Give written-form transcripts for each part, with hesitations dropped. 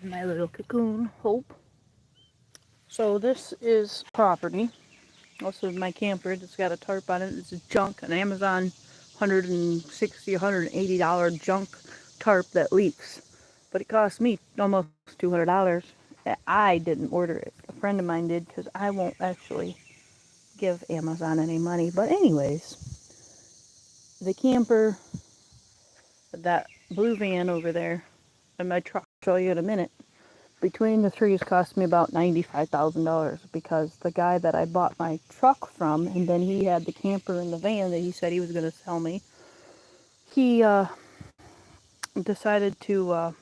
My little cocoon, Hope. So this is property. This is my camper. It's got a tarp on it. It's junk, an Amazon $160, $180 junk tarp that leaks. But it cost me almost $200. I didn't order it. A friend of mine did because I won't actually give Amazon any money. But anyways, the camper, that blue van over there, and my truck, I'll show you in a minute. Between the trees cost me about $95,000 because the guy that I bought my truck from, and then he had the camper and the van that he said he was going to sell me, he decided to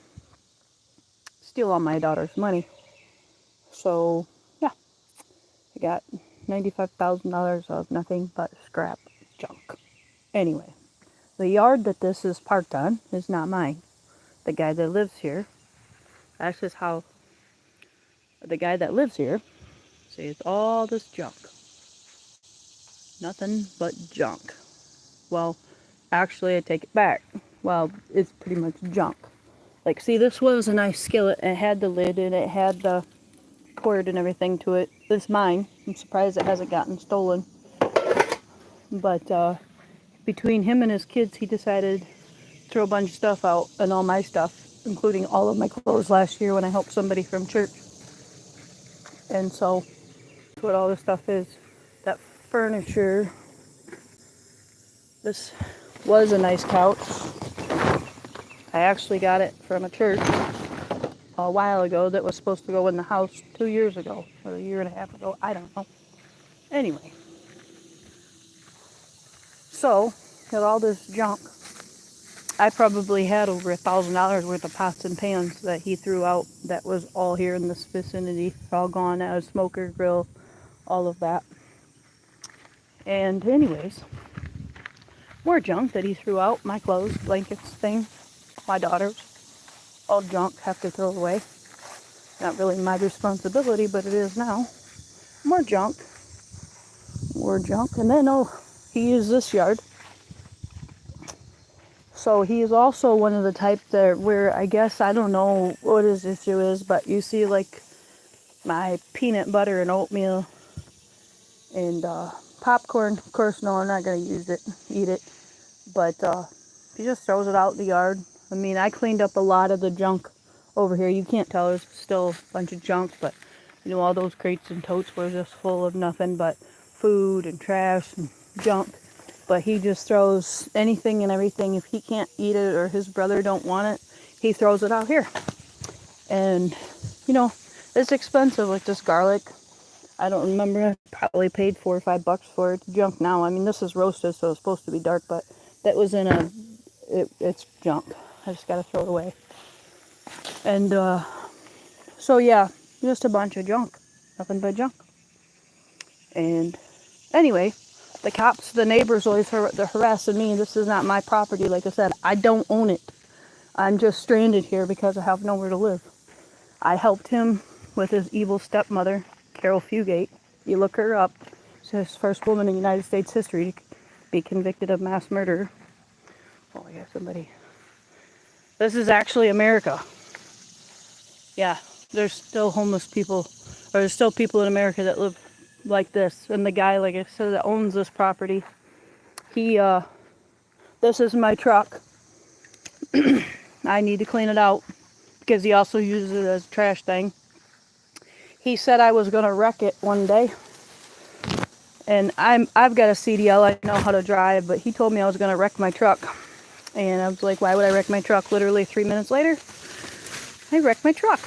steal all my daughter's money. So, yeah, I got $95,000 of nothing but scrap junk. Anyway, the yard that this is parked on is not mine. The guy that lives here, that's just how the guy that lives here sees all this junk. Nothing but junk. Well, actually, I take it back. Well, it's pretty much junk. Like, see, this was a nice skillet. It had the lid and it had the cord and everything to it. This is mine. I'm surprised it hasn't gotten stolen. But between him and his kids, he decided to throw a bunch of stuff out, and all my stuff, including all of my clothes last year when I helped somebody from church. And so, that's what all this stuff is. That furniture. This was a nice couch. I actually got it from a church a while ago that was supposed to go in the house 2 years ago, or a year and a half ago. I don't know. Anyway. So, got all this junk. I probably had over $1,000 worth of pots and pans that he threw out that was all here in this vicinity. All gone out, a smoker, grill, all of that. And anyways, more junk that he threw out. My clothes, blankets, things, my daughter's. All junk, have to throw away. Not really my responsibility, but it is now. More junk. More junk. And then, he used this yard. So he is also one of the type that where I guess, I don't know what his issue is, but you see like my peanut butter and oatmeal and popcorn. Of course, no, I'm not going to eat it. But he just throws it out in the yard. I mean, I cleaned up a lot of the junk over here. You can't tell, there's still a bunch of junk, but you know, all those crates and totes were just full of nothing but food and trash and junk. But he just throws anything and everything. If he can't eat it or his brother don't want it, he throws it out here. And, you know, it's expensive, like this garlic. I don't remember, I probably paid $4 or $5 for it. It's junk now. I mean, this is roasted, so it's supposed to be dark, but that was it's junk. I just gotta throw it away. And, so yeah, just a bunch of junk. Nothing but junk. And anyway, the cops, the neighbors always they're harassing me. This is not my property. Like I said, I don't own it. I'm just stranded here because I have nowhere to live. I helped him with his evil stepmother, Carol Fugate. You look her up. She's the first woman in United States history to be convicted of mass murder. Oh, I got somebody. This is actually America. Yeah, there's still homeless people, or there's still people in America that live like this. And the guy, like I said, that owns this property, this is my truck. I need to clean it out because he also uses it as a trash thing. He said I was going to wreck it one day. And I've got a CDL, I know how to drive, but he told me I was going to wreck my truck. And I was like, why would I wreck my truck? Literally 3 minutes later, I wrecked my truck.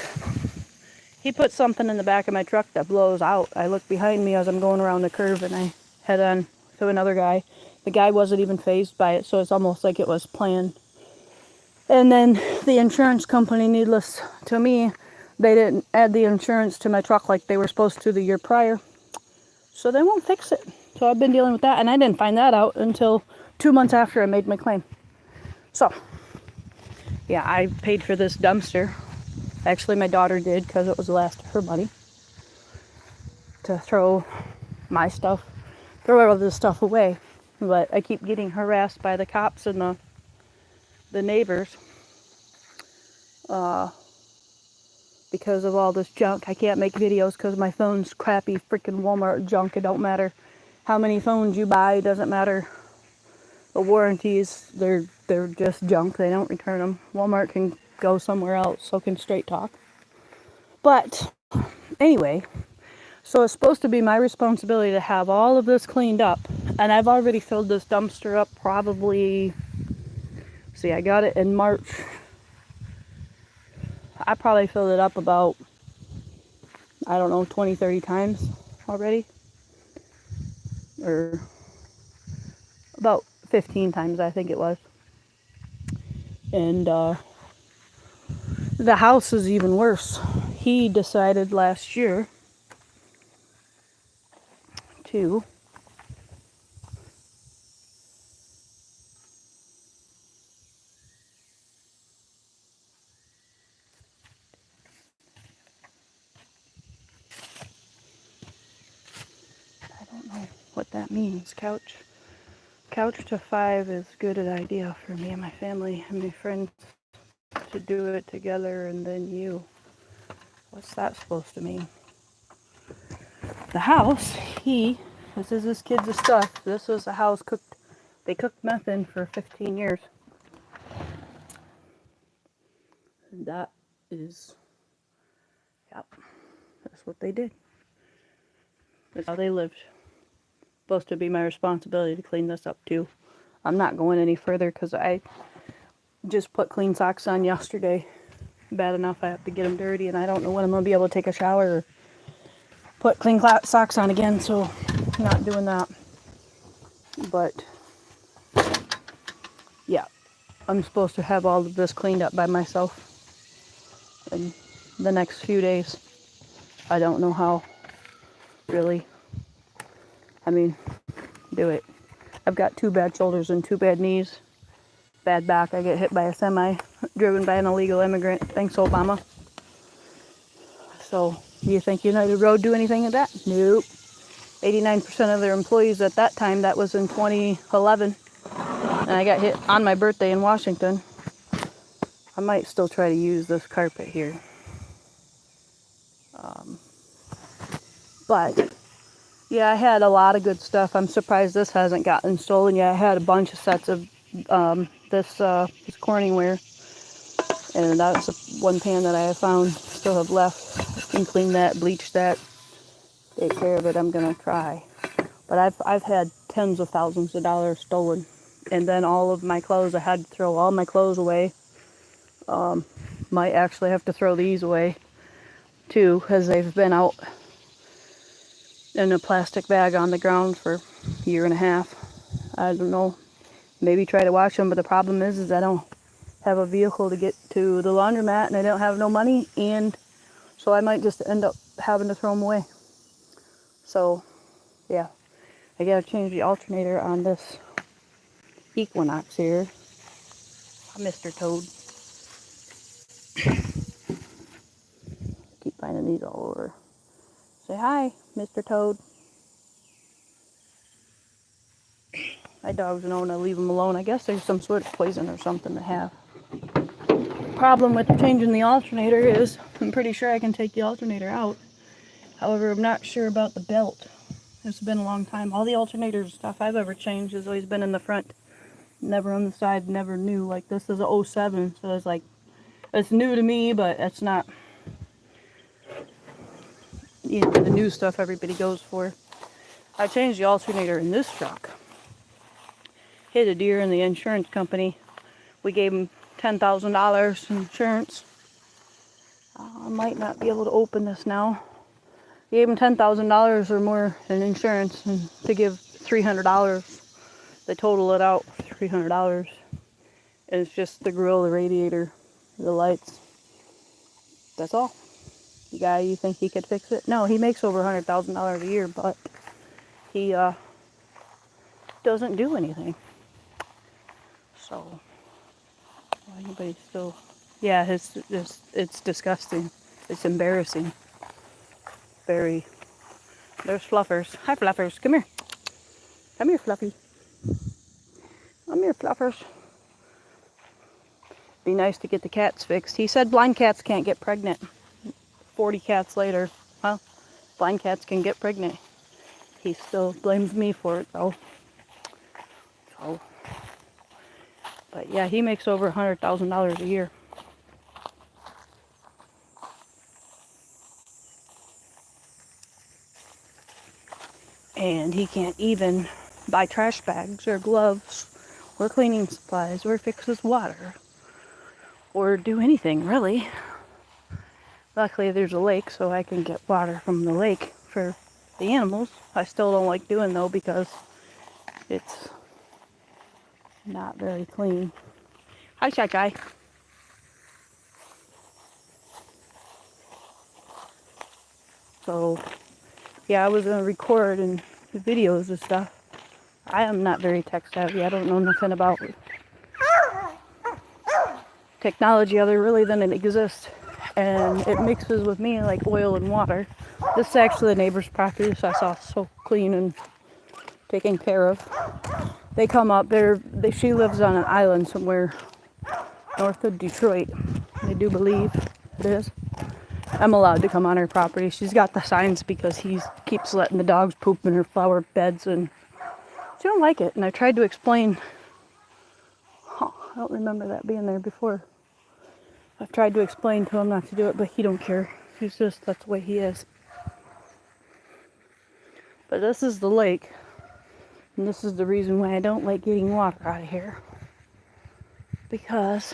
He put something in the back of my truck that blows out. I look behind me as I'm going around the curve and I head on to another guy. The guy wasn't even fazed by it, so it's almost like it was planned. And then the insurance company, needless to me, they didn't add the insurance to my truck like they were supposed to the year prior. So they won't fix it. So I've been dealing with that, and I didn't find that out until 2 months after I made my claim. So, yeah, I paid for this dumpster. Actually, my daughter did because it was the last of her money to throw my stuff, throw all this stuff away. But I keep getting harassed by the cops and the neighbors. because of all this junk. I can't make videos because my phone's crappy freaking Walmart junk. It don't matter how many phones you buy. It doesn't matter. The warranties, they're just junk. They don't return them. Walmart can go somewhere else, so can Straight Talk. But anyway, so it's supposed to be my responsibility to have all of this cleaned up. And I've already filled this dumpster up probably, see, I got it in March. I probably filled it up about, I don't know, 20, 30 times already. Or about 15 times, I think it was. And the house is even worse. He decided last year to I don't know what that means. Couch to 5 is a good idea for me and my family and my friends to do it together, and then you. What's that supposed to mean? The house, this is this kid's stuff. This was the house they cooked meth in for 15 years. And that is, yep, that's what they did. That's how they lived. Supposed to be my responsibility to clean this up too. I'm not going any further because I just put clean socks on yesterday. Bad enough I have to get them dirty, and I don't know when I'm going to be able to take a shower or put clean socks on again, so I'm not doing that. But yeah, I'm supposed to have all of this cleaned up by myself in the next few days. I don't know how, really. I mean, do it. I've got 2 bad shoulders and 2 bad knees. Bad back. I get hit by a semi driven by an illegal immigrant. Thanks, Obama. So, do you think United Road do anything with that? Nope. 89% of their employees at that time, that was in 2011. And I got hit on my birthday in Washington. I might still try to use this carpet here. But yeah, I had a lot of good stuff. I'm surprised this hasn't gotten stolen yet. I had a bunch of sets of this Corningware, and that's one pan that I have found. Still have left. I can clean that, bleach that, take care of it. I'm gonna try. But I've had tens of thousands of dollars stolen, and then all of my clothes. I had to throw all my clothes away. Might actually have to throw these away too, because they've been out in a plastic bag on the ground for a year and a half. I don't know. Maybe try to wash them, but the problem is I don't have a vehicle to get to the laundromat, and I don't have no money, and so I might just end up having to throw them away. So, yeah. I gotta change the alternator on this Equinox here. Mr. Toad. Keep finding these all over. Say hi, Mr. Toad. My dogs know when I leave them alone. I guess there's some sort of poison or something to have. Problem with changing the alternator is I'm pretty sure I can take the alternator out. However, I'm not sure about the belt. It's been a long time. All the alternator stuff I've ever changed has always been in the front, never on the side, never new. Like this is a 07, so it's like, it's new to me, but it's not, you know, the new stuff everybody goes for. I changed the alternator in this truck. Hit a deer in the insurance company. We gave him $10,000 in insurance. I might not be able to open this now. We gave him $10,000 or more in insurance, and to give $300. They total it out for $300. And it's just the grill, the radiator, the lights. That's all. The guy, you think he could fix it? No, he makes over $100,000 a year, but he doesn't do anything. So, anybody still? Yeah, it's disgusting. It's embarrassing. Very. There's Fluffers. Hi, Fluffers. Come here. Come here, Fluffy. Come here, Fluffers. Be nice to get the cats fixed. He said blind cats can't get pregnant. 40 cats later, well, blind cats can get pregnant. He still blames me for it though. So, but yeah, he makes over $100,000 a year. And he can't even buy trash bags or gloves or cleaning supplies or fix his water or do anything really. Luckily there's a lake, so I can get water from the lake for the animals. I still don't like doing though because it's not very clean. Hi, Shy Shy. So yeah, I was gonna record and do videos and stuff. I am not very tech savvy. I don't know nothing about technology other really than it exists. And it mixes with me like oil and water. This is actually the neighbor's property, so I saw so clean and taken care of. They come up there. She lives on an island somewhere north of Detroit. I do believe it is. I'm allowed to come on her property. She's got the signs because he keeps letting the dogs poop in her flower beds, and she don't like it. And I tried to explain. I don't remember that being there before. I've tried to explain to him not to do it, but he don't care. He's just, that's the way he is. But this is the lake. And this is the reason why I don't like getting water out of here. Because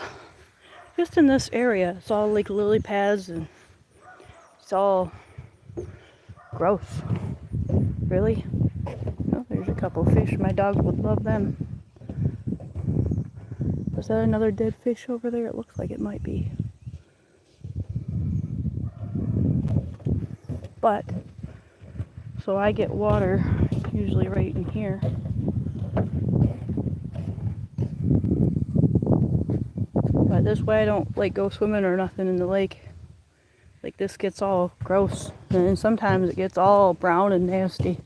just in this area, it's all like lily pads and it's all gross. Really? Oh, there's a couple fish. My dogs would love them. Is that another dead fish over there? It looks like it might be. But, so I get water usually right in here. But this way I don't like go swimming or nothing in the lake. Like this gets all gross. And then sometimes it gets all brown and nasty.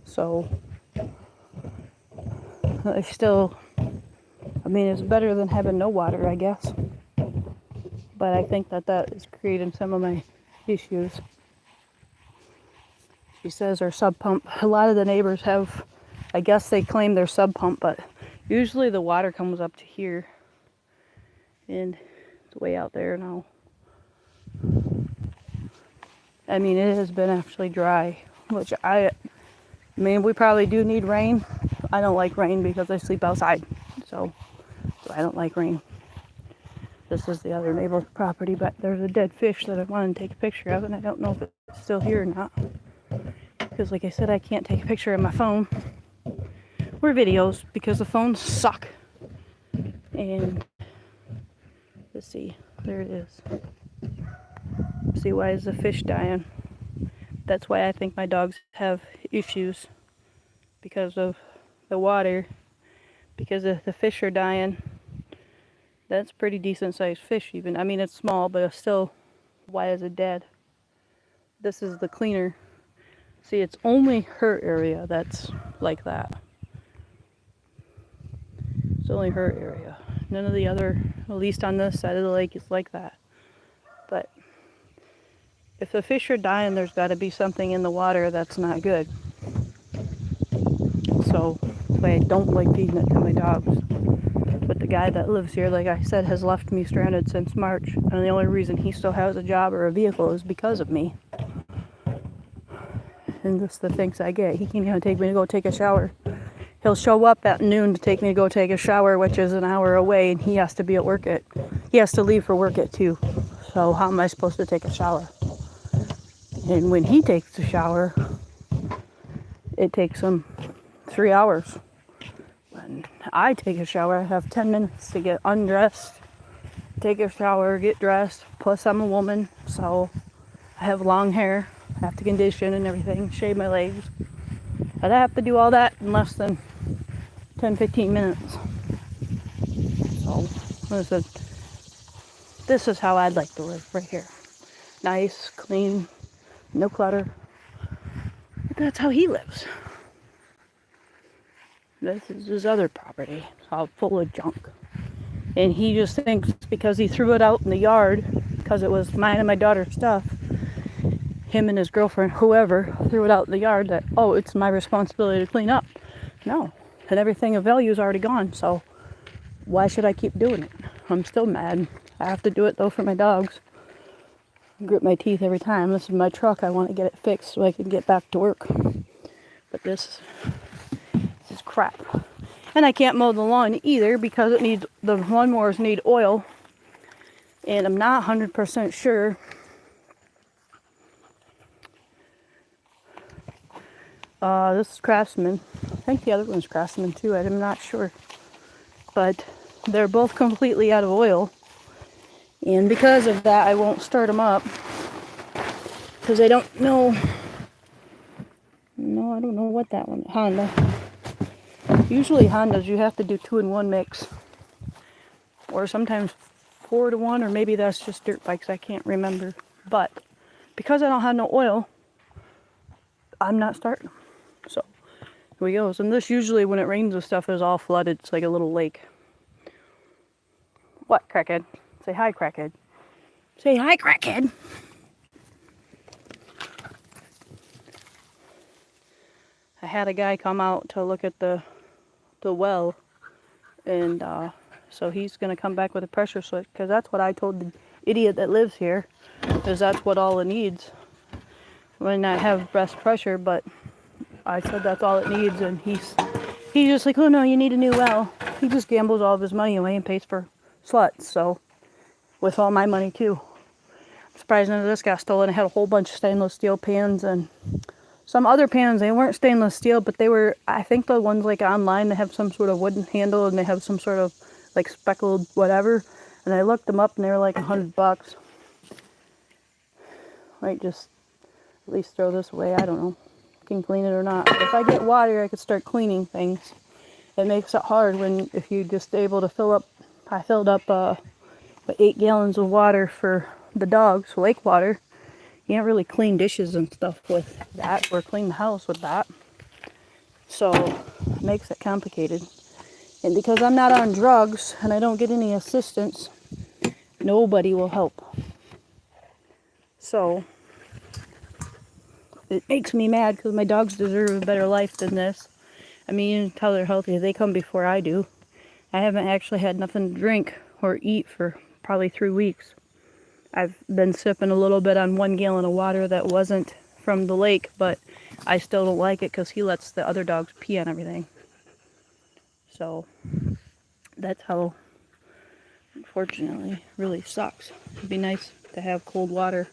So, I mean, it's better than having no water, I guess. But I think that is creating some of my issues. She says our sub pump, a lot of the neighbors have, I guess they claim their sub pump, but usually the water comes up to here. And it's way out there now. I mean, it has been actually dry, which I mean, we probably do need rain. I don't like rain because I sleep outside, so I don't like rain. This is the other neighbor's property, but there's a dead fish that I wanted to take a picture of, and I don't know if it's still here or not. Because like I said, I can't take a picture of my phone or videos because the phones suck. And let's see, there it is. See, why is the fish dying? That's why I think my dogs have issues, because of the water, because if the fish are dying. That's pretty decent sized fish even. I mean, it's small, but it's still, why is it dead? This is the cleaner. See, it's only her area that's like that. It's only her area. None of the other, at least on this side of the lake, is like that. But if the fish are dying, there's got to be something in the water that's not good. So, I don't like feeding it to my dogs. But the guy that lives here, like I said, has left me stranded since March. And the only reason he still has a job or a vehicle is because of me. And that's the things I get. He can't even take me to go take a shower. He'll show up at noon to take me to go take a shower, which is an hour away, and he has to be at work he has to leave for work at 2. So how am I supposed to take a shower? And when he takes a shower, it takes him 3 hours. When I take a shower, I have 10 minutes to get undressed, take a shower, get dressed. Plus I'm a woman, so I have long hair. I have to condition and everything, shave my legs. But I have to do all that in less than 10-15 minutes. So, listen, this is how I'd like to live right here. Nice, clean, no clutter. But that's how he lives. This is his other property. It's all full of junk. And he just thinks because he threw it out in the yard a because it was mine and my daughter's stuff, him and his girlfriend, whoever, threw it out in the yard, that, oh, it's my responsibility to clean up. No. And everything of value is already gone, so why should I keep doing it? I'm still mad. I have to do it, though, for my dogs. I grit my teeth every time. This is my truck. I want to get it fixed so I can get back to work. But this is crap. And I can't mow the lawn either because the lawnmowers need oil. And I'm not 100% sure. This is Craftsman. I think the other one's Craftsman too. I'm not sure. But they're both completely out of oil. And because of that, I won't start them up. Because I don't know. No, I don't know what that one. Honda. Usually Hondas, you have to do 2-in-1 mix. Or sometimes 4-to-1, or maybe that's just dirt bikes. I can't remember. But because I don't have no oil, I'm not starting them. So here we go. And this usually, when it rains and stuff, is all flooded. It's like a little lake. What, crackhead? Say hi, crackhead. Say hi, crackhead. I had a guy come out to look at the well, and so he's going to come back with a pressure switch, because that's what I told the idiot that lives here, is that's what all it needs when I have breast pressure. But I said that's all it needs, and he's just like, oh no, you need a new well. He just gambles all of his money away and pays for sluts, so with all my money too. I'm surprised none of this got stolen. I had a whole bunch of stainless steel pans and some other pans. They weren't stainless steel, but they were, I think the ones like online, they have some sort of wooden handle and they have some sort of like speckled whatever. And I looked them up and they were like $100. Might just at least throw this away. I don't know. Can clean it or not. But if I get water, I could start cleaning things. It makes it hard if you just able to fill up. I filled up 8 gallons of water for the dogs, lake water. You can't really clean dishes and stuff with that, or clean the house with that. So it makes it complicated. And because I'm not on drugs and I don't get any assistance, nobody will help. So it makes me mad because my dogs deserve a better life than this. I mean, you can tell they're healthy. They come before I do. I haven't actually had nothing to drink or eat for probably 3 weeks. I've been sipping a little bit on 1 gallon of water that wasn't from the lake, but I still don't like it because he lets the other dogs pee on everything. So that's how, unfortunately, really sucks. It'd be nice to have cold water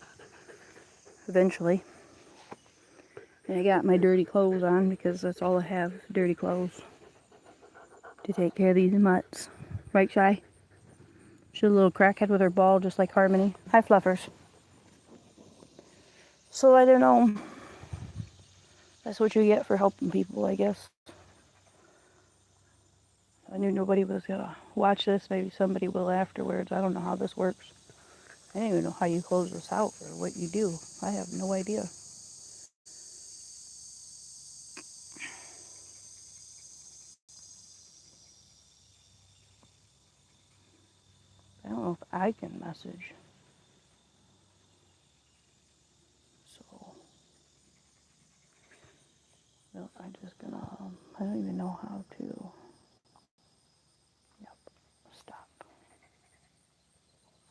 eventually. And I got my dirty clothes on because that's all I have, dirty clothes, to take care of these mutts. Right, Shy? She's a little crackhead with her ball, just like Harmony. Hi, Fluffers. So I don't know. That's what you get for helping people, I guess. I knew nobody was gonna watch this. Maybe somebody will afterwards. I don't know how this works. I don't even know how you close this out or what you do. I have no idea. I don't know if I can message. So, well, I'm just gonna, I don't even know how